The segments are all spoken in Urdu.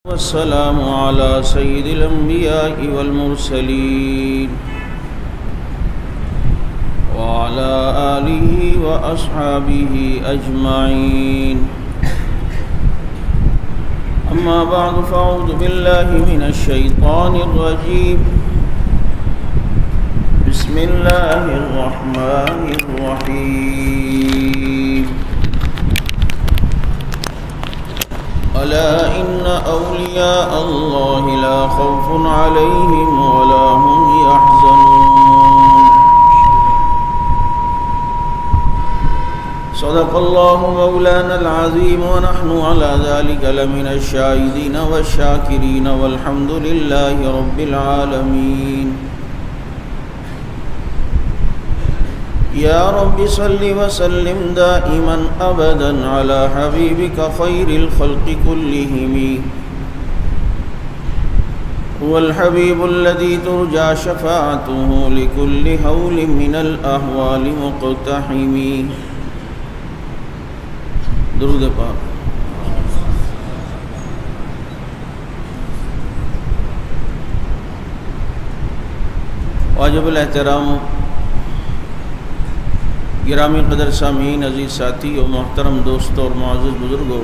والسلام على سيد الأنبياء والمرسلين وعلى آله وأصحابه أجمعين. أما بعد فأعوذ بالله من الشيطان الرجيم. بسم الله الرحمن الرحيم. ألا إن أولياء الله لا خوف عليهم ولا هم يحزنون. صدق الله مولانا العظيم ونحن على ذلك لمن الشاهدين والشاكرين والحمد لله رب العالمين. يا رب صل وسلم دائما أبدا على حبيبك خير الخلق كلهم. هو الحبيب الذي ترجى شفاعته لكل هول من الأهوال مقتحم. درود پاک. واجب الاحترام گرامی قدر سامعین، عزیز ساتھی اور محترم دوستوں اور معزز بزرگوں،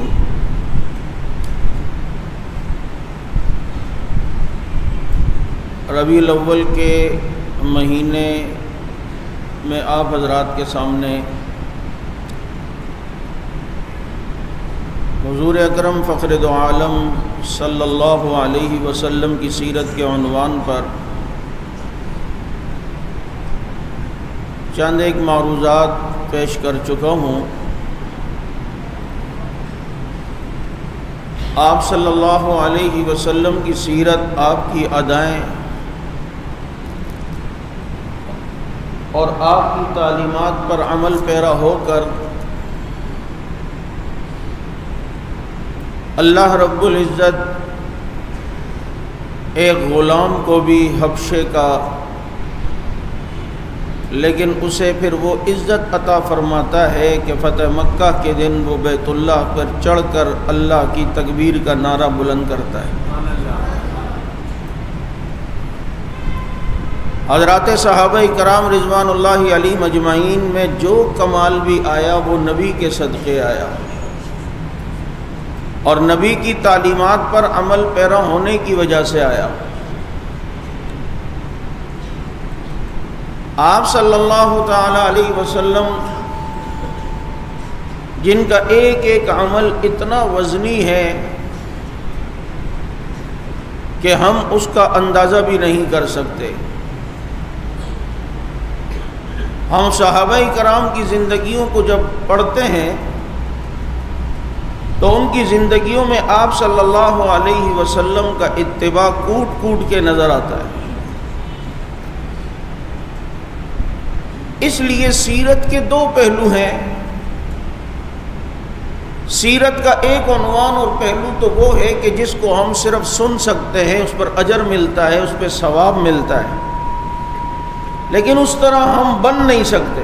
ربیع الاول کے مہینے میں آپ حضرات کے سامنے حضور اکرم فخر دو عالم صلی اللہ علیہ وسلم کی سیرت کے عنوان پر چند ایک معروضات پیش کر چکا ہوں. آپ صلی اللہ علیہ وسلم کی سیرت، آپ کی ادائیں اور آپ کی تعلیمات پر عمل پیرا ہو کر اللہ رب العزت ایک غلام کو بھی حبشے کا، لیکن اسے پھر وہ عزت عطا فرماتا ہے کہ فتح مکہ کے دن وہ بیت اللہ پر چڑھ کر اللہ کی تکبیر کا نعرہ بلند کرتا ہے. حضرات صحابہ کرام رضوان اللہ علیہم اجمعین میں جو کمال بھی آیا وہ نبی کے صدقے آیا اور نبی کی تعلیمات پر عمل پیرا ہونے کی وجہ سے آیا. آپ صلی اللہ تعالی علیہ وسلم جن کا ایک ایک عمل اتنا وزنی ہے کہ ہم اس کا اندازہ بھی نہیں کر سکتے. ہم صحابہ کرام کی زندگیوں کو جب پڑھتے ہیں تو ان کی زندگیوں میں آپ صلی اللہ علیہ وسلم کا اتباع کوٹ کوٹ کے نظر آتا ہے. اس لیے سیرت کے دو پہلو ہیں. سیرت کا ایک عنوان اور پہلو تو وہ ہے کہ جس کو ہم صرف سن سکتے ہیں، اس پر اجر ملتا ہے، اس پہ ثواب ملتا ہے، لیکن اس طرح ہم بن نہیں سکتے.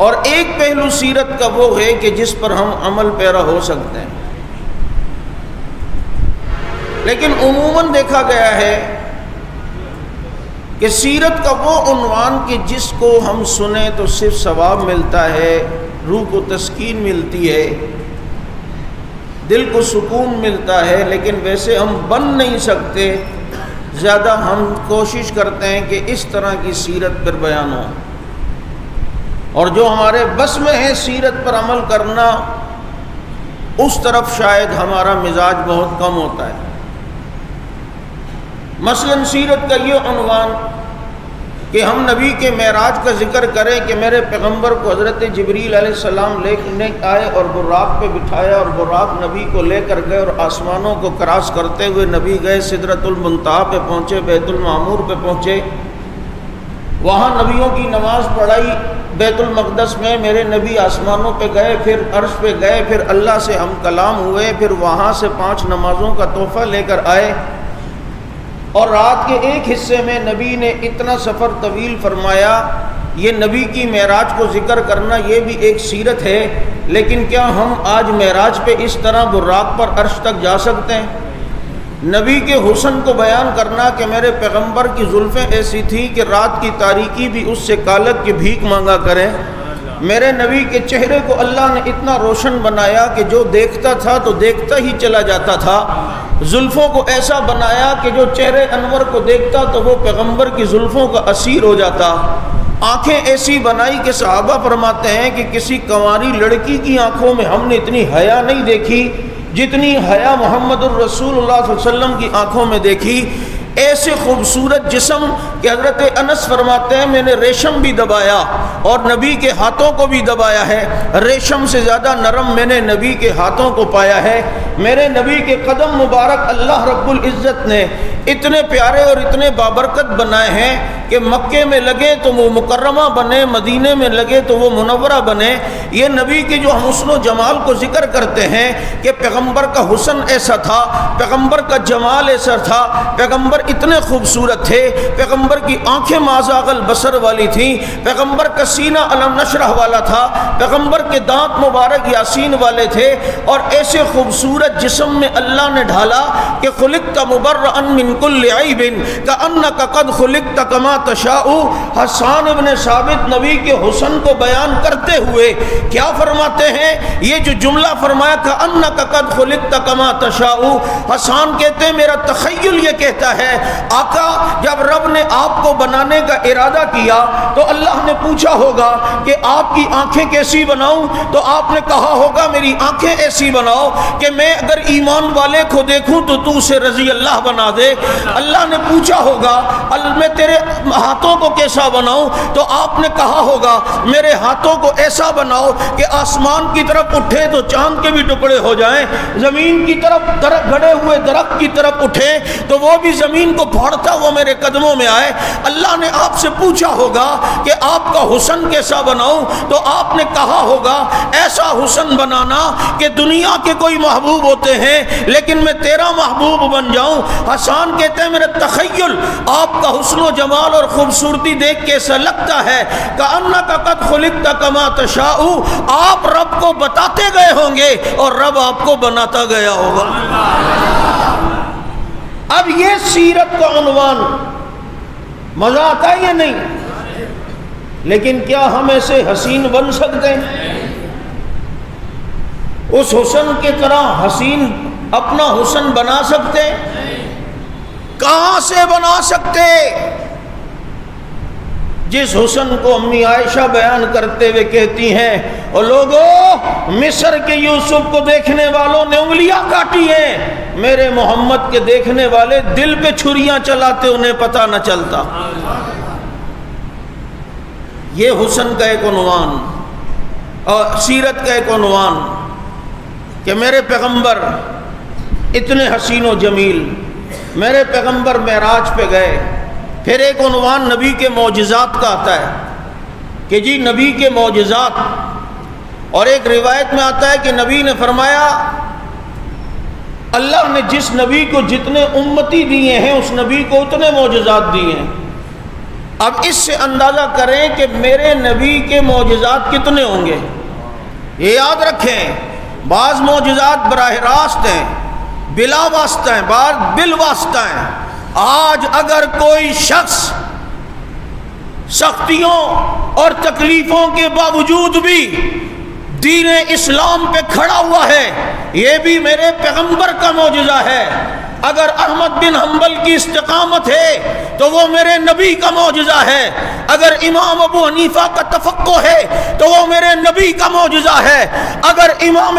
اور ایک پہلو سیرت کا وہ ہے کہ جس پر ہم عمل پیرا ہو سکتے ہیں. لیکن عموماً دیکھا گیا ہے کہ سیرت کا وہ عنوان کہ جس کو ہم سنیں تو صرف ثواب ملتا ہے، روح کو تسکین ملتی ہے، دل کو سکون ملتا ہے، لیکن ویسے ہم بن نہیں سکتے. زیادہ ہم کوشش کرتے ہیں کہ اس طرح کی سیرت پر بیان ہو، اور جو ہمارے بس میں ہے سیرت پر عمل کرنا، اس طرف شاید ہمارا مزاج بہت کم ہوتا ہے. مثلا سیرت کا یہ عنوان کہ ہم نبی کے معراج کا ذکر کریں کہ میرے پیغمبر کو حضرت جبریل علیہ السلام لے آئے اور براق پہ بٹھایا اور براق نبی کو لے کر گئے اور آسمانوں کو کراس کرتے ہوئے نبی گئے سدرۃ المنتہا پہ پہنچے، بیت المعمور پہ پہنچے، وہاں نبیوں کی نماز پڑھائی. بیت المقدس میں میرے نبی آسمانوں پہ گئے، پھر عرش پہ گئے، پھر اللہ سے ہم کلام ہوئے، پھر وہاں سے 5 نمازوں کا تحفہ لے کر آئے. اور رات کے ایک حصے میں نبی نے اتنا سفر طویل فرمایا یہ نبی کی معراج کو ذکر کرنا یہ بھی ایک سیرت ہے، لیکن کیا ہم آج معراج پہ اس طرح براق پر عرش تک جا سکتے ہیں؟ نبی کے حسن کو بیان کرنا کہ میرے پیغمبر کی زلفیں ایسی تھیں کہ رات کی تاریکی بھی اس سے کالک کی بھیک مانگا کریں، میرے نبی کے چہرے کو اللہ نے اتنا روشن بنایا کہ جو دیکھتا تھا تو دیکھتا ہی چلا جاتا تھا، زلفوں کو ایسا بنایا کہ جو چہرے انور کو دیکھتا تو وہ پیغمبر کی زلفوں کا اسیر ہو جاتا، آنکھیں ایسی بنائی کہ صحابہ فرماتے ہیں کہ کسی کنواری لڑکی کی آنکھوں میں ہم نے اتنی حیا نہیں دیکھی جتنی حیا محمد الرسول اللہ صلی اللہ علیہ وسلم کی آنکھوں میں دیکھی، ایسے خوبصورت جسم کہ حضرت انس فرماتے ہیں میں نے ریشم بھی دبایا اور نبی کے ہاتھوں کو بھی دبایا ہے، ریشم سے زیادہ نرم میں نے نبی کے ہاتھوں کو پایا ہے، میرے نبی کے قدم مبارک اللہ رب العزت نے اتنے پیارے اور اتنے بابرکت بنائے ہیں کہ مکے میں لگے تو وہ مکرمہ بنے، مدینے میں لگے تو وہ منورہ بنے۔ یہ نبی کے جو ہم حسن و جمال کو ذکر کرتے ہیں کہ پیغمبر کا حسن ایسا تھا، پیغمبر کا جمال ایسا تھا، پیغمبر اتنے خوبصورت تھے، پیغمبر کی آنکھیں ما زاغ البصر والی تھیں، پیغمبر کا سینہ علم نشرح والا تھا، پیغمبر کے دانت مبارک یاسین والے تھے، اور ایسے خوبصورت جسم میں اللہ نے ڈھالا کہ خلقت مبرئا من کل عیب کأنک قد خلقت کما تشاء۔ حسان ابن ثابت نبی کے حسن کو بیان کرتے ہوئے کیا فرماتے ہیں؟ یہ جو جملہ فرمایا کأنک قد خلقت کما تشاء، حسان کہتے ہیں میرا تخیل یہ کہتا ہے آقا جب رب نے آپ کو بنانے کا ارادہ کیا تو اللہ نے پوچھا ہوگا کہ آپ کی آنکھیں کیسی بناؤں، تو آپ نے کہا ہوگا میری آنکھیں ایسی بناؤ کہ میں اگر ایمان والے کو دیکھوں تو تو اسے رضی اللہ بنا دے۔ اللہ نے پوچھا ہوگا میں تیرے ہاتھوں کو کیسا بناؤں، تو آپ نے کہا ہوگا میرے ہاتھوں کو ایسا بناؤ کہ آسمان کی طرف اٹھے تو چاند کے بھی ٹکڑے ہو جائیں، زمین کی طرف گڑے ہوئے درخت کی طرف اٹھے تو وہ بھی زمین کو پھاڑتا ہوا میرے قدموں میں آئے۔ اللہ نے آپ سے پوچھا ہوگا کہ آپ کا حسن کیسا بناؤں، تو آپ نے کہا ہوگا ایسا حسن بنانا کہ دنیا کے کوئی محبوب ہوتے ہیں لیکن میں تیرا محبوب بن جاؤں۔ حسان کہتے ہیں میرا تخیل آپ کا حسن و جمال اور خوبصورتی دیکھ کے ایسا لگتا ہے کأنک قد خلقت کما تشاء، آپ رب کو بتاتے گئے ہوں گے اور رب آپ کو بناتا گیا ہوگا۔ اب یہ سیرت کا عنوان مزہ آتا ہے یا نہیں؟ لیکن کیا ہم ایسے حسین بن سکتے ہیں؟ اس حسن کی طرح حسین اپنا حسن بنا سکتے؟ کہاں سے بنا سکتے؟ جس حسن کو امی عائشہ بیان کرتے ہوئے کہتی ہیں اور لوگوں مصر کے یوسف کو دیکھنے والوں نے انگلیاں کاٹی ہیں، میرے محمد کے دیکھنے والے دل پہ چھریاں چلاتے انہیں پتہ نہ چلتا۔ یہ حسن کا ایک عنوان اور سیرت کا ایک عنوان کہ میرے پیغمبر اتنے حسین و جمیل، میرے پیغمبر معراج پہ گئے۔ پھر ایک عنوان نبی کے معجزات کا آتا ہے کہ جی نبی کے معجزات، اور ایک روایت میں آتا ہے کہ نبی نے فرمایا اللہ نے جس نبی کو جتنے امتی دیے ہیں اس نبی کو اتنے معجزات دیے ہیں۔ اب اس سے اندازہ کریں کہ میرے نبی کے معجزات کتنے ہوں گے۔ یہ یاد رکھیں بعض معجزات براہ راست ہیں، بلا واسطہ ہیں، بعض بالواسطہ ہیں۔ آج اگر کوئی شخص سختیوں اور تکلیفوں کے باوجود بھی دین اسلام پہ کھڑا ہوا ہے، یہ بھی میرے پیغمبر کا معجزہ ہے۔ اگر احمد بن حنبل کی استقامت ہے تو وہ میرے نبی کا معجزہ ہے، اگر امام ابو حنیفہ کا تفقہ ہے تو وہ میرے نبی کا معجزہ ہے، اگر امام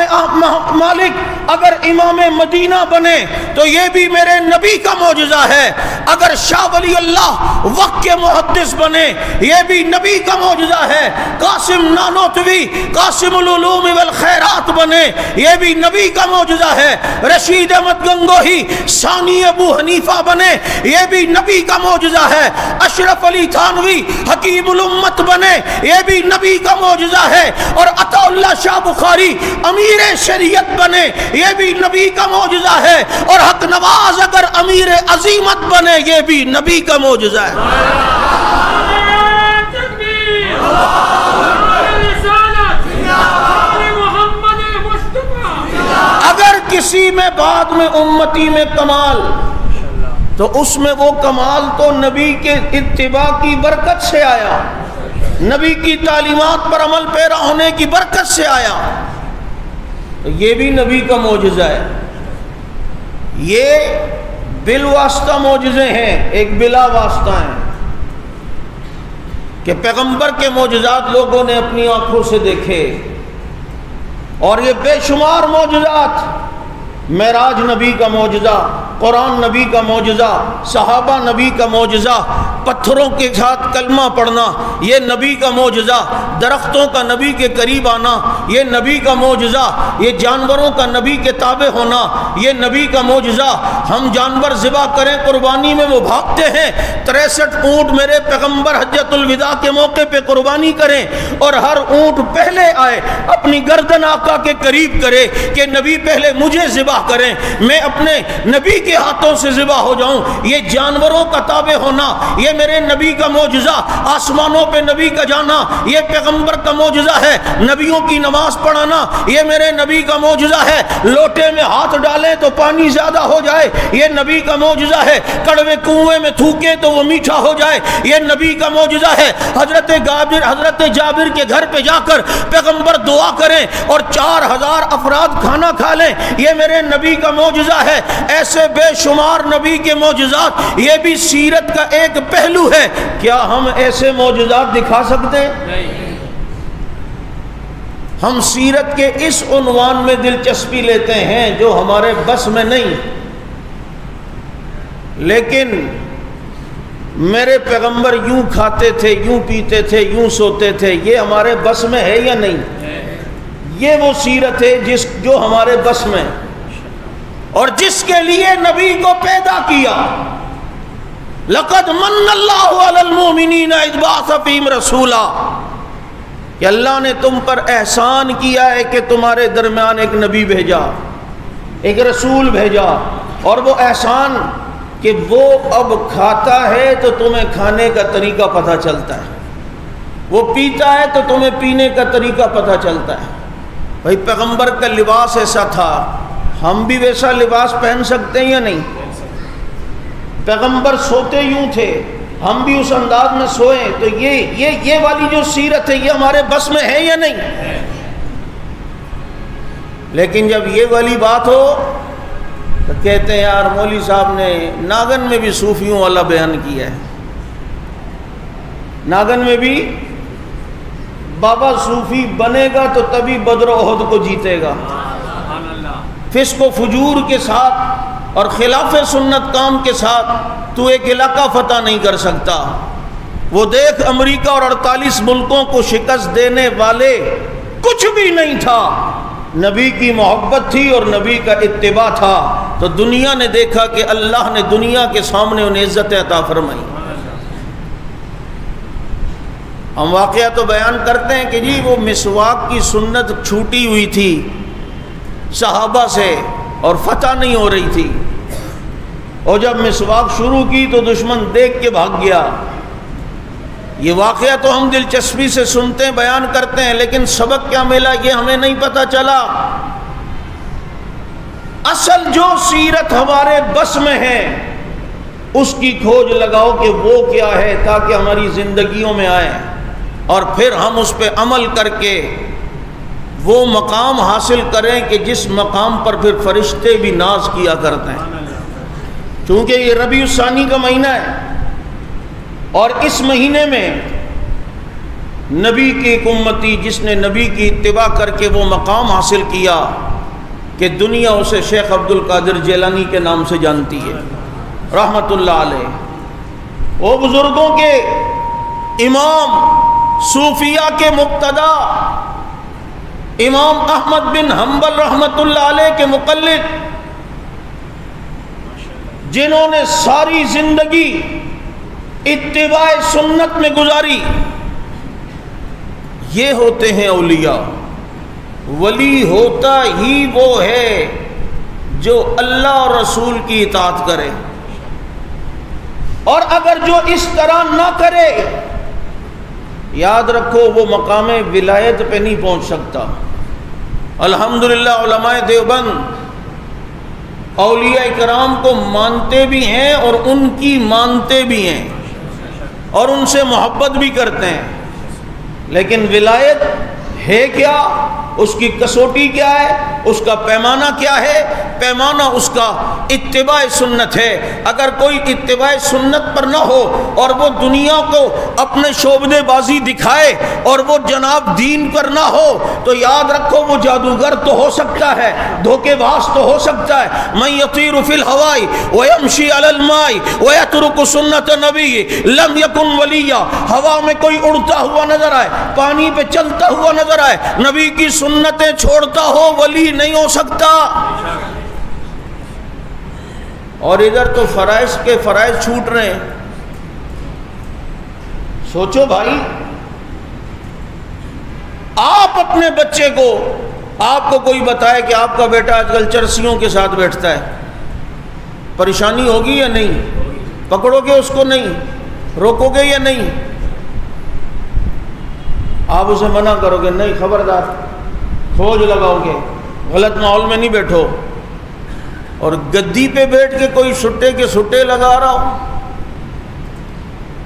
مالک اگر امام مدینہ بنے تو یہ بھی میرے نبی کا معجزہ ہے، اگر شاہ ولی اللہ وقت کے محدث بنے یہ بھی نبی کا معجزہ ہے، قاسم نانوتوی قاسم العلوم والخیرات بنے یہ بھی نبی کا معجزہ ہے، رشید احمد گنگوہی ثانی ابو حنیفہ بنے یہ بھی نبی کا معجزہ ہے، اشرف علی تھانوی حکیم الامت بنے یہ بھی نبی کا معجزہ ہے، اور عطا اللہ شاہ بخاری امیر شریعت بنے یہ بھی نبی کا معجزہ ہے، اور حق نواز اگر امیر عظیمت بنے یہ بھی نبی کا معجزہ ہے۔ اگر کسی میں بعد میں امتی میں کمال تو اس میں وہ کمال تو نبی کے اتباع کی برکت سے آیا، نبی کی تعلیمات پر عمل پیرا ہونے کی برکت سے آیا. تو یہ بھی نبی کا معجزہ ہے. یہ بالواسطہ معجزے ہیں، ایک بلا واسطہ ہیں کہ پیغمبر کے معجزات لوگوں نے اپنی آنکھوں سے دیکھے، اور یہ بے شمار معجزات، معراج نبی کا معجزہ، قرآن نبی کا معجزہ، صحابہ نبی کا معجزہ، پتھروں کے ساتھ کلمہ پڑھنا یہ نبی کا معجزہ، درختوں کا نبی کے قریب آنا یہ نبی کا معجزہ، یہ جانوروں کا نبی کے تابع ہونا یہ نبی کا معجزہ. ہم جانور ذبح کریں قربانی میں وہ بھاگتے ہیں، 63 اونٹ میرے پیغمبر حجۃ الوداع کے موقع پہ قربانی کریں اور ہر اونٹ پہلے آئے اپنی گردن آقا کے قریب کرے کہ نبی پہلے مجھے ذبح کریں، میں اپنے نبی کے ہاتھوں سے ذبح ہو جاؤں. یہ جانوروں کا تابع ہونا یہ میرے نبی کا معجزہ، آسمانوں پہ نبی کا جانا یہ پیغمبر کا معجزہ ہے، نبیوں کی نماز پڑھانا یہ میرے نبی کا معجزہ ہے، لوٹے میں ہاتھ ڈالیں تو پانی زیادہ ہو جائے یہ نبی کا معجزہ ہے، کڑوے کنویں میں تھوکیں تو وہ میٹھا ہو جائے یہ نبی کا معجزہ ہے. حضرت جابر کے گھر پہ جا کر پیغمبر دعا کریں اور 4000 افراد کھانا کھا لیں یہ میرے نبی کا معجزہ ہے. ایسے بے شمار نبی کے معجزات، یہ بھی سیرت کا ایک پہلو ہے. کیا ہم ایسے معجزات دکھا سکتے ہیں؟ ہم سیرت کے اس عنوان میں دلچسپی لیتے ہیں جو ہمارے بس میں نہیں. لیکن میرے پیغمبر یوں کھاتے تھے، یوں پیتے تھے، یوں سوتے تھے، یہ ہمارے بس میں ہے یا نہیں؟ یہ وہ سیرت ہے جو ہمارے بس میں، اور جس کے لیے نبی کو پیدا کیا. لقد من اللہ علی المؤمنین اذ بعث فیہم رسولا، کہ اللہ نے تم پر احسان کیا ہے کہ تمہارے درمیان ایک نبی بھیجا، ایک رسول بھیجا. اور وہ احسان کہ وہ اب کھاتا ہے تو تمہیں کھانے کا طریقہ پتہ چلتا ہے، وہ پیتا ہے تو تمہیں پینے کا طریقہ پتہ چلتا ہے. بھائی پیغمبر کا لباس ایسا تھا، ہم بھی ویسا لباس پہن سکتے ہیں یا نہیں؟ پیغمبر سوتے یوں تھے، ہم بھی اس انداز میں سوئیں تو یہ والی جو سیرت ہے یہ ہمارے بس میں ہے یا نہیں؟ لیکن جب یہ والی بات ہو تو کہتے ہیں یار مولوی صاحب نے ناگن میں بھی صوفیوں والا بیان کیا ہے. ناگن میں بھی بابا صوفی بنے گا تو تبھی بدر و احد کو جیتے گا. فسق و فجور کے ساتھ اور خلاف سنت کام کے ساتھ تو ایک علاقہ فتح نہیں کر سکتا. وہ دیکھ امریکہ اور 48 ملکوں کو شکست دینے والے کچھ بھی نہیں تھا، نبی کی محبت تھی اور نبی کا اتباع تھا. تو دنیا نے دیکھا کہ اللہ نے دنیا کے سامنے انہیں عزت عطا فرمائی. ہم واقعہ تو بیان کرتے ہیں کہ جی وہ مسواک کی سنت چھوٹی ہوئی تھی صحابہ سے اور فتح نہیں ہو رہی تھی، اور جب مسواک شروع کی تو دشمن دیکھ کے بھاگ گیا. یہ واقعہ تو ہم دلچسپی سے سنتے ہیں، بیان کرتے ہیں، لیکن سبق کیا ملا یہ ہمیں نہیں پتہ چلا. اصل جو سیرت ہمارے بس میں ہے اس کی کھوج لگاؤ کہ وہ کیا ہے، تاکہ ہماری زندگیوں میں آئے اور پھر ہم اس پہ عمل کر کے وہ مقام حاصل کریں کہ جس مقام پر پھر فرشتے بھی ناز کیا کرتے ہیں. چونکہ یہ ربیع الثانی کا مہینہ ہے اور اس مہینے میں نبی کی ایک امتی جس نے نبی کی اتباع کر کے وہ مقام حاصل کیا کہ دنیا اسے شیخ عبد القادر جیلانی کے نام سے جانتی ہے رحمت اللہ علیہ. وہ بزرگوں کے امام، صوفیہ کے مقتدا، امام احمد بن حنبل رحمت اللہ علیہ کے مقلد، جنہوں نے ساری زندگی اتباع سنت میں گزاری، یہ ہوتے ہیں اولیاء. ولی ہوتا ہی وہ ہے جو اللہ اور رسول کی اطاعت کرے، اور اگر جو اس طرح نہ کرے یاد رکھو وہ مقام ولایت پہ نہیں پہنچ سکتا۔ الحمدللہ علماء دیوبند اولیاء کرام کو مانتے بھی ہیں اور ان کی مانتے بھی ہیں اور ان سے محبت بھی کرتے ہیں، لیکن ولایت ہے کیا، اس کی کسوٹی کیا ہے، اس کا پیمانہ کیا ہے؟ پیمانہ اس کا اتباع سنت ہے۔ اگر کوئی اتباع سنت پر نہ ہو اور وہ دنیا کو اپنے شعبدے بازی دکھائے اور وہ جناب دین پر نہ ہو تو یاد رکھو وہ جادوگر تو ہو سکتا ہے، دھوکے باز تو ہو سکتا ہے۔ من یطیر فی الہواء ویمشی علی الماء ویترک سنت نبی لم یکن ولیا۔ ہوا میں کوئی اڑتا ہوا نظر آئے، پانی پہ چلتا ہوا نظر آئے، نبی کی سنتیں چھوڑتا ہو، ولی نہیں ہو سکتا۔ اور ادھر تو فرائض کے فرائض چھوٹ رہے ہیں۔ سوچو بھائی، آپ اپنے بچے کو، آپ کو کوئی بتائے کہ آپ کا بیٹا آج کل چرسیوں کے ساتھ بیٹھتا ہے، پریشانی ہوگی یا نہیں؟ پکڑو گے اس کو؟ نہیں روکو گے یا نہیں؟ آپ اسے منع کرو گے؟ نہیں، خبردار، فوج لگاؤ گے، غلط ماحول میں نہیں بیٹھو۔ اور گدی پہ بیٹھ کے کوئی سٹے کے سٹے لگا رہا ہو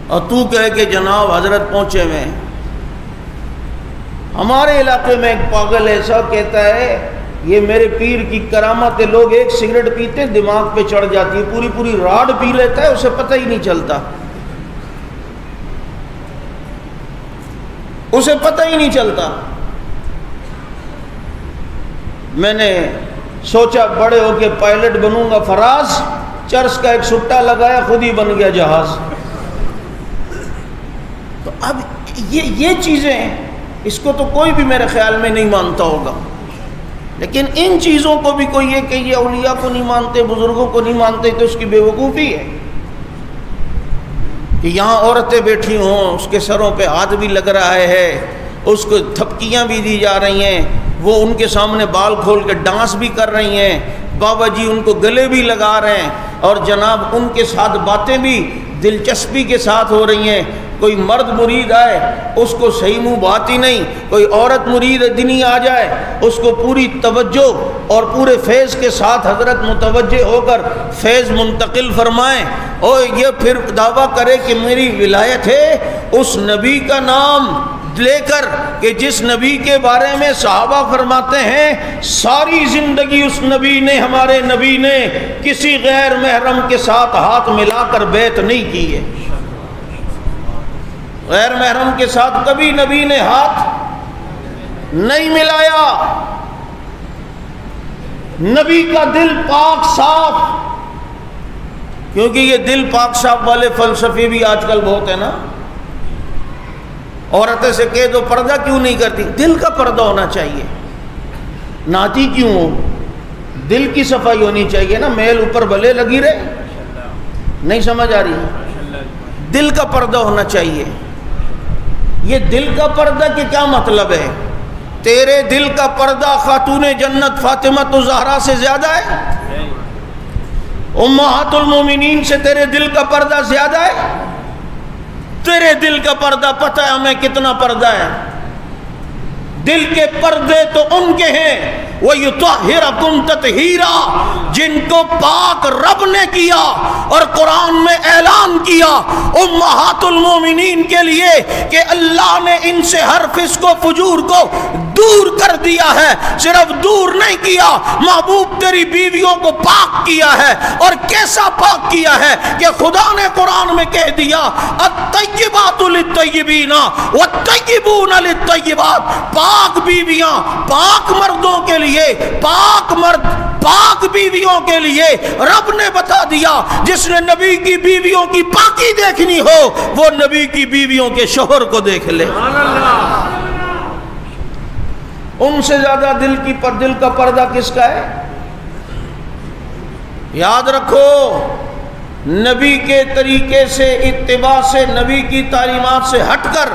اور تو کہے کہ جناب حضرت پہنچے ہوئے ہیں۔ ہمارے علاقے میں ایک پاگل ایسا کہتا ہے یہ میرے پیر کی کرامت ہے، لوگ ایک سگریٹ پیتے دماغ پہ چڑھ جاتی ہے، پوری پوری راڈ پی لیتا ہے، اسے پتہ ہی نہیں چلتا، اسے پتہ ہی نہیں چلتا۔ میں نے سوچا بڑے ہو کے پائلٹ بنوں گا، فراز چرس کا ایک سٹا لگایا، خود ہی بن گیا جہاز۔ تو اب یہ چیزیں ہیں، اس کو تو کوئی بھی میرے خیال میں نہیں مانتا ہوگا، لیکن ان چیزوں کو بھی کوئی یہ کہ یہ اولیاء کو نہیں مانتے، بزرگوں کو نہیں مانتے، تو اس کی بے وقوفی ہے کہ یہاں عورتیں بیٹھی ہوں، اس کے سروں پہ ہاتھ بھی لگ رہا ہے، اس کو تھپکیاں بھی دی جا رہی ہیں، وہ ان کے سامنے بال کھول کے ڈانس بھی کر رہی ہیں، بابا جی ان کو گلے بھی لگا رہے ہیں، اور جناب ان کے ساتھ باتیں بھی دلچسپی کے ساتھ ہو رہی ہیں۔ کوئی مرد مرید آئے اس کو صحیح منہ بات ہی نہیں، کوئی عورت مرید دینی آ جائے اس کو پوری توجہ اور پورے فیض کے ساتھ حضرت متوجہ ہو کر فیض منتقل فرمائیں، اور یہ پھر دعویٰ کرے کہ میری ولایت ہے اس نبی کا نام لے کر کہ جس نبی کے بارے میں صحابہ فرماتے ہیں ساری زندگی اس نبی نے، ہمارے نبی نے کسی غیر محرم کے ساتھ ہاتھ ملا کر بیعت نہیں کی ہے، غیر محرم کے ساتھ کبھی نبی نے ہاتھ نہیں ملایا۔ نبی کا دل پاک صاف، کیونکہ یہ دل پاک صاف والے فلسفے بھی آج کل بہت ہے نا۔ عورتیں سے کہہ دو پردہ کیوں نہیں کرتی، دل کا پردہ ہونا چاہیے، ناتی کیوں ہو، دل کی صفائی ہونی چاہیے نا، میل اوپر بھلے لگی رہے، نہیں سمجھ آ رہی؟ دل کا پردہ ہونا چاہیے۔ یہ دل کا پردہ کہ کیا مطلب ہے؟ تیرے دل کا پردہ خاتون جنت فاطمہ الزہرا سے زیادہ ہے؟ امہات المومنین سے تیرے دل کا پردہ زیادہ ہے؟ تیرے دل کا پردہ پتہ ہے ہمیں کتنا پردہ ہے؟ دل کے پردے تو ان کے ہیں وَيُطَهِّرَكُمْ تَطْهِيرًا، جن کو پاک رب نے کیا اور قرآن میں اعلان کیا امہات المومنین کے لیے کہ اللہ نے ان سے ہر فسق و فجور کو دور کر دیا ہے۔ صرف دور نہیں کیا، محبوب تیری بیویوں کو پاک کیا ہے، اور کیسا پاک کیا ہے کہ خدا نے قرآن میں کہہ دیا الطیبات للطیبین والطیبون للطیبات، پاک بیویاں پاک مردوں کے لیے، پاک مرد پاک بیویوں کے لیے۔ رب نے بتا دیا جس نے نبی کی بیویوں کی پاکی دیکھنی ہو وہ نبی کی بیویوں کے شوہر کو دیکھ لے۔ ان سے زیادہ دل کا پردہ کس کا ہے؟ یاد رکھو، نبی کے طریقے سے، اتباع سے، نبی کی تعلیمات سے ہٹ کر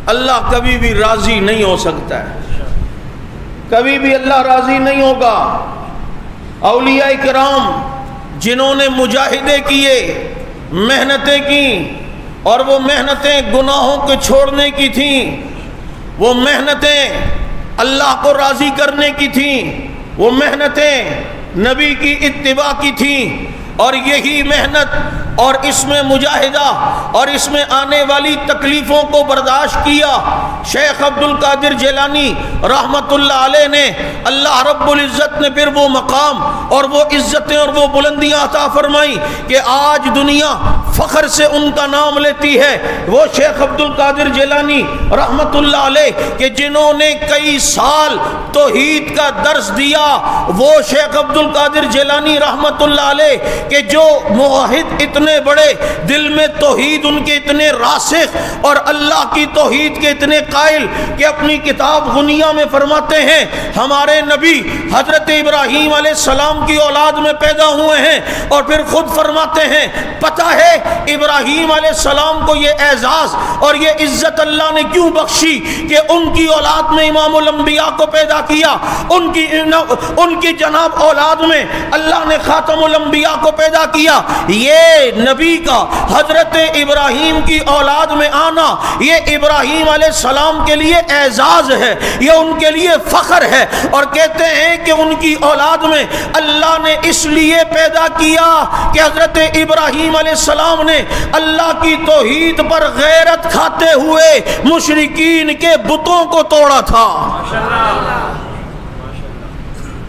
اللہ کبھی بھی راضی نہیں ہو سکتا ہے، کبھی بھی اللہ راضی نہیں ہوگا۔ اولیاء کرام جنہوں نے مجاہدے کیے، محنتیں کی، اور وہ محنتیں گناہوں کو چھوڑنے کی تھیں، وہ محنتیں اللہ کو راضی کرنے کی تھیں، وہ محنتیں نبی کی اتباع کی تھیں، اور یہی محنت اور اس میں مجاہدہ اور اس میں آنے والی تکلیفوں کو برداشت کیا شیخ عبد القادر جیلانی رحمت اللہ علیہ نے۔ اللہ رب العزت نے پھر وہ مقام اور وہ عزتیں اور وہ بلندیاں عطا فرمائی کہ آج دنیا فخر سے ان کا نام لیتی ہے۔ وہ شیخ عبد القادر جیلانی رحمت اللہ علیہ کہ جنہوں نے کئی سال توحید کا درس دیا، وہ شیخ عبد القادر جیلانی رحمت اللہ علیہ کہ جو موحد اتنے بڑے، دل میں توحید ان کے اتنے راسخ اور اللہ کی توحید کے اتنے قائل کہ اپنی کتاب غنیہ میں فرماتے ہیں ہمارے نبی حضرت ابراہیم علیہ السلام کی اولاد میں پیدا ہوئے ہیں، اور پھر خود فرماتے ہیں پتہ ہے ابراہیم علیہ السلام کو یہ اعزاز اور یہ عزت اللہ نے کیوں بخشی کہ ان کی اولاد میں امام الانبیاء کو پیدا کیا، ان کی جناب اولاد میں اللہ نے خاتم الانبیاء کو پیدا کیا۔ یہ نبی کا حضرت ابراہیم کی اولاد میں آنا یہ ابراہیم علیہ السلام کے لیے اعزاز ہے، یہ ان کے لیے فخر ہے، اور کہتے ہیں کہ ان کی اولاد میں اللہ نے اس لیے پیدا کیا کہ حضرت ابراہیم علیہ السلام نے اللہ کی توحید پر غیرت کھاتے ہوئے مشرکین کے بتوں کو توڑا تھا۔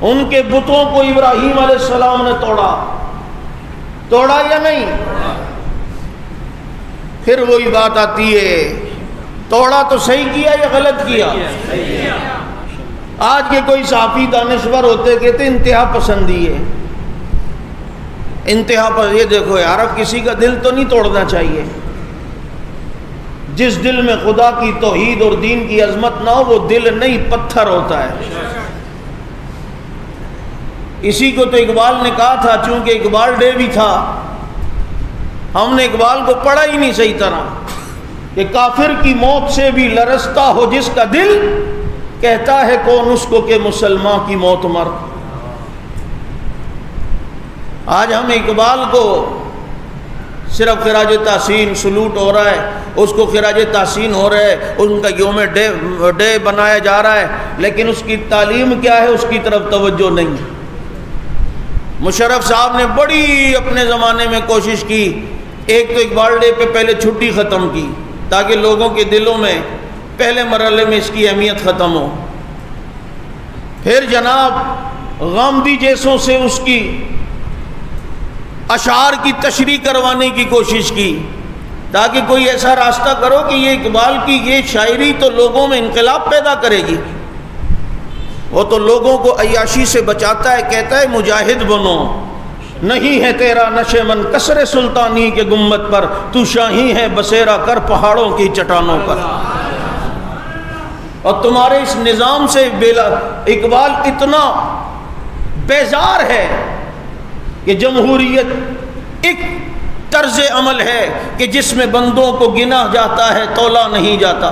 ان کے بتوں کو ابراہیم علیہ السلام نے توڑا یا نہیں؟ پھر وہی بات آتی ہے، توڑا تو صحیح کیا یا غلط کیا؟ آج کے کوئی صحافی دانشور ہوتے کہتے انتہا پسندی ہے، انتہا پر یہ دیکھو یار اب کسی کا دل تو نہیں توڑنا چاہیے، جس دل میں خدا کی توحید اور دین کی عظمت نہ ہو وہ دل نہیں پتھر ہوتا ہے۔ اسی کو تو اقبال نے کہا تھا، چونکہ اقبال ڈے بھی تھا، ہم نے اقبال کو پڑھا ہی نہیں صحیح طرح کہ کافر کی موت سے بھی لرزتا ہو جس کا دل، کہتا ہے کون اس کو کہ مسلمان کی موت مرد۔ آج ہم اقبال کو صرف خراج تحسین سلوٹ ہو رہا ہے، اس کو خراج تحسین ہو رہا ہے، ان کا یوم ڈے بنایا جا رہا ہے، لیکن اس کی تعلیم کیا ہے اس کی طرف توجہ نہیں۔ مشرف صاحب نے بڑی اپنے زمانے میں کوشش کی، ایک تو اقبال ڈے پہ پہلے چھٹی ختم کی تاکہ لوگوں کے دلوں میں پہلے مرحلے میں اس کی اہمیت ختم ہو، پھر جناب غامدی جیسوں سے اس کی اشعار کی تشریح کروانے کی کوشش کی تاکہ کوئی ایسا راستہ کرو کہ یہ اقبال کی یہ شاعری تو لوگوں میں انقلاب پیدا کرے گی۔ وہ تو لوگوں کو عیاشی سے بچاتا ہے، کہتا ہے مجاہد بنو، نہیں ہے تیرا نشے من کسر سلطانی کے گنبد پر، تو شاہی ہے بسیرا کر پہاڑوں کی چٹانوں پر۔ اور تمہارے اس نظام سے اقبال اتنا بیزار ہے کہ جمہوریت ایک طرز عمل ہے کہ جس میں بندوں کو گنا جاتا ہے تولا نہیں جاتا۔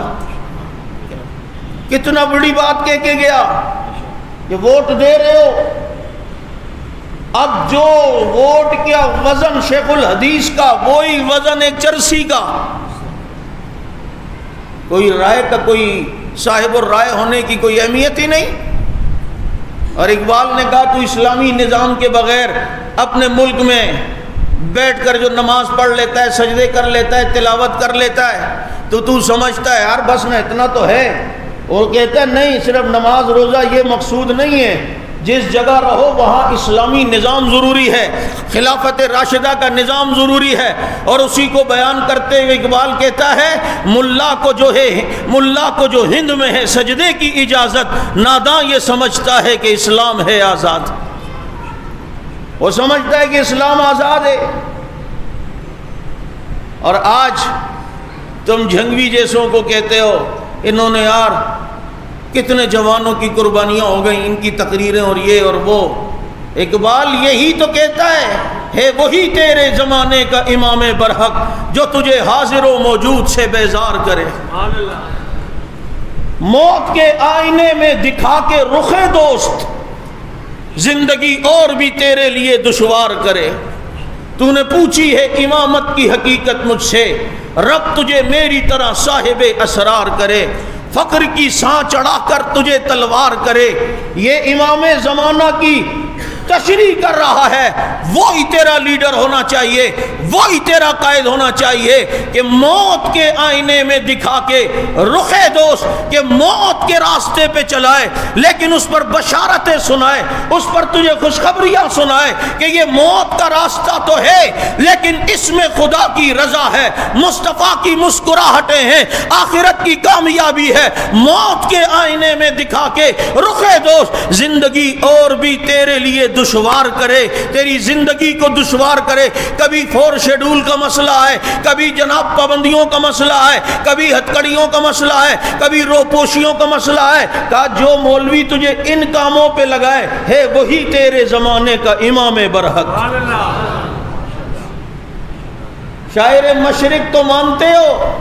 کتنا بڑی بات کہہ کے گیا کہ ووٹ دے رہے ہو، اب جو ووٹ کیا وزن شیخ الحدیث کا وہی وزن ایک چرسی کا، کوئی رائے کا کوئی صاحب الرائے ہونے کی کوئی اہمیت ہی نہیں۔ اور اقبال نے کہا تو اسلامی نظام کے بغیر اپنے ملک میں بیٹھ کر جو نماز پڑھ لیتا ہے، سجدے کر لیتا ہے، تلاوت کر لیتا ہے، تو سمجھتا ہے یار بس نا اتنا تو ہے۔ وہ کہتا ہے نہیں، صرف نماز روزہ یہ مقصود نہیں ہے، جس جگہ رہو وہاں اسلامی نظام ضروری ہے، خلافت راشدہ کا نظام ضروری ہے۔ اور اسی کو بیان کرتے ہوئے اقبال کہتا ہے ملا کو جو ہند میں ہے سجدے کی اجازت، ناداں یہ سمجھتا ہے کہ اسلام ہے آزاد۔ وہ سمجھتا ہے کہ اسلام آزاد ہے۔ اور آج تم جھنگوی جیسوں کو کہتے ہو انہوں نے یار کتنے جوانوں کی قربانیاں ہو گئیں، ان کی تقریریں اور یہ اور وہ۔ اقبال یہی تو کہتا ہے وہی تیرے زمانے کا امام برحق جو تجھے حاضر و موجود سے بیزار کرے، موت کے آئینے میں دکھا کے رخ دوست، زندگی اور بھی تیرے لیے دشوار کرے۔ تو نے پوچھی ہے امامت کی حقیقت مجھ سے، رب تجھے میری طرح صاحب اسرار کرے، فقر کی سانس چڑھا کر تجھے تلوار کرے۔ یہ امام زمانہ کی تشریح کر رہا ہے، وہی تیرا لیڈر ہونا چاہیے، وہی تیرا قائد ہونا چاہیے کہ موت کے آئینے میں دکھا کے رخ دوست کہ موت کے راستے پہ چلائے، لیکن اس پر بشارتیں سنائے، اس پر تجھے خوشخبریاں سنائے کہ یہ موت کا راستہ تو ہے لیکن اس میں خدا کی رضا ہے، مصطفیٰ کی مسکراہٹیں ہیں، آخرت کی کامیابی ہے۔ موت کے آئینے میں دکھا کے رخ دوست زندگی اور بھی تیرے لیے دشوار کرے، تیری زندگی کو دشوار کرے۔ کبھی 4 شیڈول کا مسئلہ ہے، کبھی جناب پابندیوں کا مسئلہ ہے، کبھی ہتھکڑیوں کا مسئلہ ہے، کبھی روپوشیوں کا مسئلہ ہے۔ کہا جو مولوی تجھے ان کاموں پہ لگائے ہے وہی تیرے زمانے کا امام برحق۔ شاعر مشرق تو مانتے ہو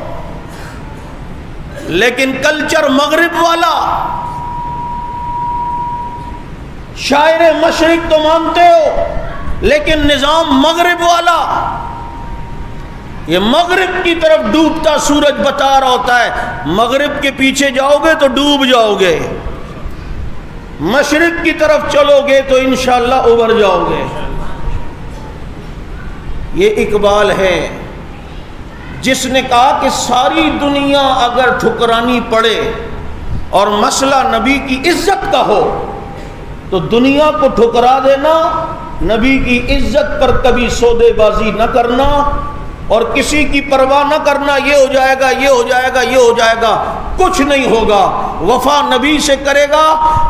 لیکن کلچر مغرب والا، شاعر مشرق تو مانتے ہو لیکن نظام مغرب والا، یہ مغرب کی طرف ڈوبتا سورج بتا رہا ہوتا ہے، مغرب کے پیچھے جاؤ گے تو ڈوب جاؤ گے، مشرق کی طرف چلو گے تو انشاءاللہ ابھر جاؤ گے۔ یہ اقبال ہے جس نے کہا کہ ساری دنیا اگر ٹھکرانی پڑے اور مسئلہ نبی کی عزت کا ہو تو دنیا کو ٹھکرا دینا، نبی کی عزت پر کبھی سودے بازی نہ کرنا اور کسی کی پرواہ نہ کرنا، یہ ہو جائے گا، یہ ہو جائے گا، یہ ہو جائے گا، کچھ نہیں ہوگا۔ وفا نبی سے کرے گا،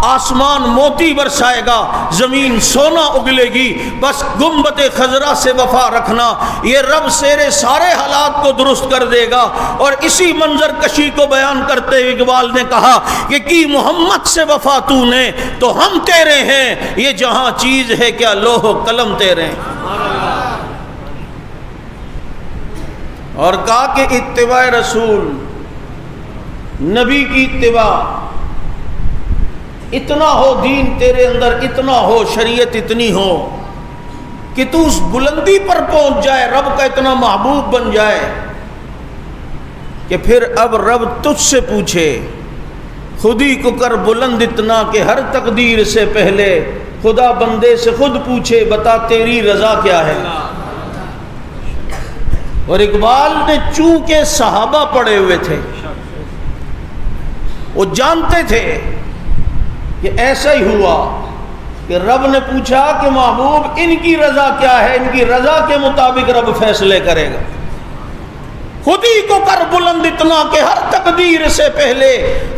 آسمان موتی برسائے گا، زمین سونا اگلے گی، بس گنبد خضرا سے وفا رکھنا، یہ رب سیرے سارے حالات کو درست کر دے گا۔ اور اسی منظر کشی کو بیان کرتے ہوئے اقبال نے کہا کہ کی محمد سے وفا تو نے تو ہم تیرے ہیں، یہ جہاں چیز ہے کیا لوح و قلم تیرے ہیں۔ اور کہا کہ اتباع رسول، نبی کی اتباع، اتنا ہو دین تیرے اندر، اتنا ہو شریعت اتنی ہو کہ تو اس بلندی پر پہنچ جائے، رب کا اتنا محبوب بن جائے کہ پھر اب رب تجھ سے پوچھے، خود ہی کو کر بلند اتنا کہ ہر تقدیر سے پہلے خدا بندے سے خود پوچھے بتا تیری رضا کیا ہے۔ اور اقبال نے چونکہ صحابہ پڑے ہوئے تھے، وہ جانتے تھے کہ ایسا ہی ہوا کہ رب نے پوچھا کہ محبوب ان کی رضا کیا ہے، ان کی رضا کے مطابق رب فیصلے کرے گا۔ خود ہی کو کر بلند اتنا کہ ہر تقدیر سے پہلے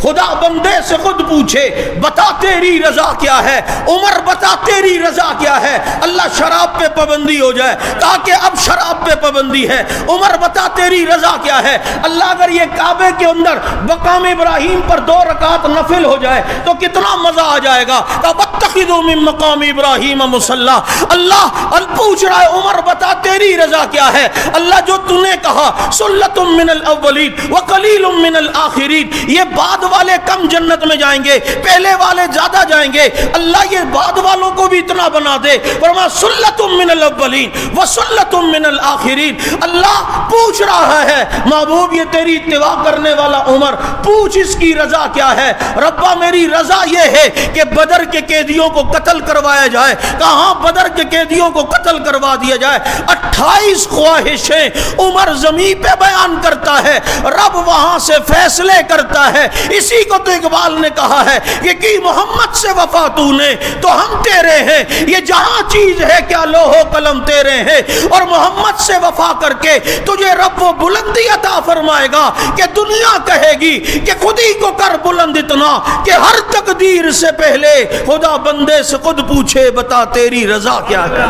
خدا بندے سے خود پوچھے بتا تیری رضا کیا ہے، عمر بتا تیری رضا کیا ہے۔ اللہ شراب پہ پابندی ہو جائے تاکہ اب شراب پہ پابندی ہے، عمر بتا تیری رضا کیا ہے۔ اللہ اگر یہ کعبے کے اندر مقام ابراہیم پر 2 رکعت نفل ہو جائے تو کتنا مزہ آ جائے گا۔ واتخذوا من مقام ابراہیم مصلی، اللہ پوچھ رہا ہے عمر بتا تیری رضا کیا ہے۔ اللہ جو تو نے کہا سلۃ من الاولین وقلیل من الاخرین، یہ بعد والے کم جنت میں جائیں گے، پہلے والے زیادہ جائیں گے، اللہ یہ بعد والوں کو بھی اتنا بنا دے۔ فرمایا سلۃ من الاولین وسلۃ من الاخرین۔ اللہ پوچھ رہا ہے محبوب یہ تیری اتباع کرنے والا عمر، پوچھ اس کی رضا کیا ہے۔ ربا میری رضا یہ ہے کہ بدر کے قیدیوں کو قتل کروایا جائے۔ کہاں بدر کے قیدیوں کو قتل کروا دیا جائے۔ 28 خواہشیں عمر زمین پہ بیان کرتا ہے، رب وہاں سے فیصلے کرتا ہے۔ اسی کو تو اقبال نے کہا ہے کہ کی محمد سے وفا تو نے تو ہم تیرے ہیں، یہ جہاں چیز ہے کیا لوح و قلم تیرے ہیں۔ اور محمد سے وفا کر کے تجھے رب وہ بلندی عطا فرمائے گا کہ دنیا کہے گی کہ خود ہی کو کر بلند اتنا کہ ہر تقدیر سے پہلے خدا بندے سے خود پوچھے بتا تیری رضا کیا ہے،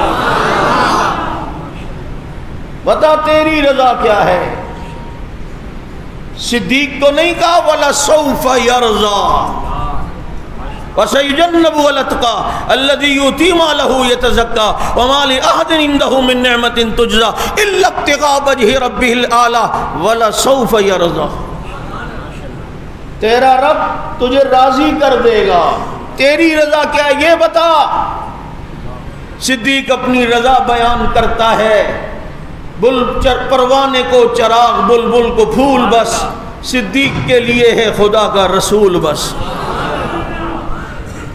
بتا تیری رضا کیا ہے۔ صدیق کو نہیں کہا وَلَسَوْفَ يَرْضَى وَسَيُجَنَّبُهُ الْأَتْقَى الَّذِي يُؤْتِي مَالَهُ يَتَزَكَّى وَمَا لِأَحَدٍ عِندَهُ مِن نِّعْمَةٍ تُجْزَى إِلَّا ابْتِغَاءَ وَجْهِ رَبِّهِ الْأَعْلَى وَلَسَوْفَ يَرْضَى۔ تیرا رب تجھے راضی کر دے گا، تیری رضا کیا ہے یہ بتا۔ صدیق اپنی رضا بیان کرتا ہے، پروانے کو چراغ، بلبل کو پھول، بس صدیق کے لیے ہے خدا کا رسول بس۔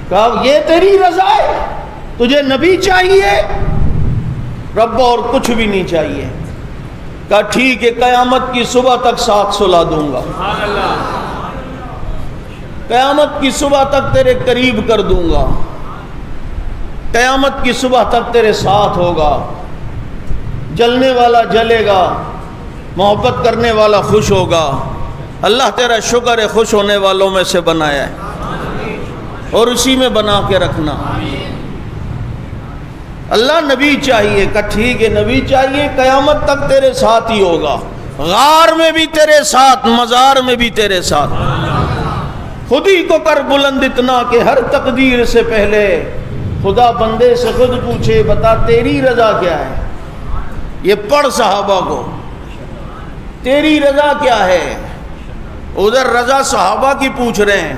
کہا یہ تیری رضا ہے، تجھے نبی چاہیے؟ رب اور کچھ بھی نہیں چاہیے۔ کہا ٹھیک ہے، قیامت کی صبح تک ساتھ سلا دوں گا، قیامت کی صبح تک تیرے قریب کر دوں گا، قیامت کی صبح تک تیرے ساتھ ہوگا، جلنے والا جلے گا، محبت کرنے والا خوش ہوگا۔ اللہ تیرا شکر ہے خوش ہونے والوں میں سے بنایا ہے، اور اسی میں بنا کے رکھنا۔ اللہ نبی چاہیے، کہ ٹھیک ہے نبی چاہیے، قیامت تک تیرے ساتھ ہی ہوگا، غار میں بھی تیرے ساتھ، مزار میں بھی تیرے ساتھ۔ خود ہی کو کر بلند اتنا کہ ہر تقدیر سے پہلے خدا بندے سے خود پوچھے بتا تیری رضا کیا ہے۔ یہ پڑھ صحابہ کو، تیری رضا کیا ہے؟ ادھر رضا صحابہ کی پوچھ رہے ہیں۔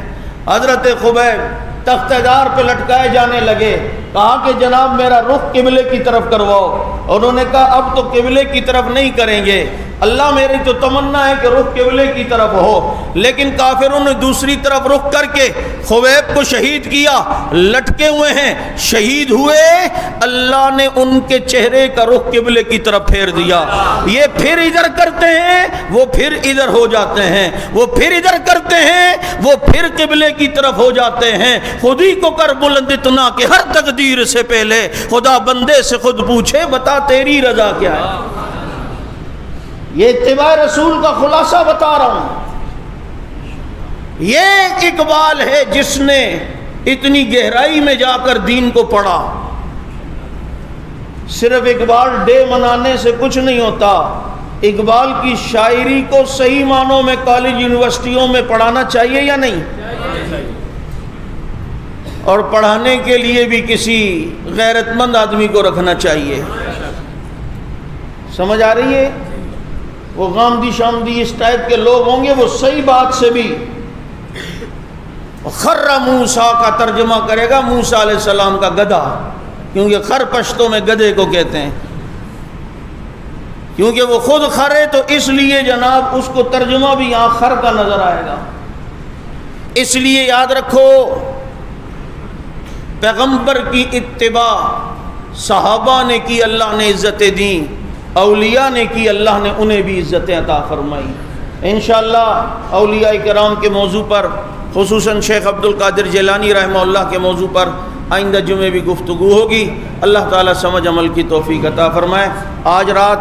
حضرت خبیب تخت دار پہ لٹکائے جانے لگے، کہا کہ جناب میرا رخ قبلے کی طرف کرواؤ۔ انہوں نے کہا اب تو قبلے کی طرف نہیں کریں گے، اللہ میری تو تمنا ہے کہ رخ قبلے کی طرف ہو، لیکن کافروں نے دوسری طرف رخ کر کے خبیب کو شہید کیا، لٹکے ہوئے ہیں، شہید ہوئے، اللہ نے ان کے چہرے کا رخ قبلے کی طرف پھیر دیا۔ یہ پھر ادھر کرتے ہیں، وہ پھر ادھر ہو جاتے ہیں، وہ پھر ادھر کرتے ہیں، وہ پھر قبلے کی طرف ہو جاتے ہیں۔ خود ہی کو کر بلند اتنا کہ ہر تقدیر سے پہلے خدا بندے سے خود پوچھے بتا تیری رضا کیا ہے۔ یہ اتباع رسول کا خلاصہ بتا رہا ہوں۔ یہ اقبال ہے جس نے اتنی گہرائی میں جا کر دین کو پڑھا۔ صرف اقبال ڈے منانے سے کچھ نہیں ہوتا، اقبال کی شاعری کو صحیح معنوں میں کالج یونیورسٹیوں میں پڑھانا چاہیے یا نہیں؟ اور پڑھانے کے لیے بھی کسی غیرت مند آدمی کو رکھنا چاہیے۔ سمجھ آ رہی ہے؟ وہ غامدی شامدی اس ٹائپ کے لوگ ہوں گے، وہ صحیح بات سے بھی خر موسیٰ کا ترجمہ کرے گا، موسیٰ علیہ السلام کا گدھا، کیونکہ خر پشتوں میں گدھے کو کہتے ہیں، کیونکہ وہ خود خر ہے تو اس لیے جناب اس کو ترجمہ بھی یہاں خر کا نظر آئے گا۔ اس لیے یاد رکھو پیغمبر کی اتباع صحابہ نے کی، اللہ نے عزتیں دیں، اولیاء نے کی، اللہ نے انہیں بھی عزتیں عطا فرمائی۔ انشاءاللہ اولیاء کرام کے موضوع پر، خصوصاً شیخ عبد القادر جیلانی رحمہ اللہ کے موضوع پر آئندہ جمعے بھی گفتگو ہوگی۔ اللہ تعالیٰ سمجھ عمل کی توفیق عطا فرمائے۔ آج رات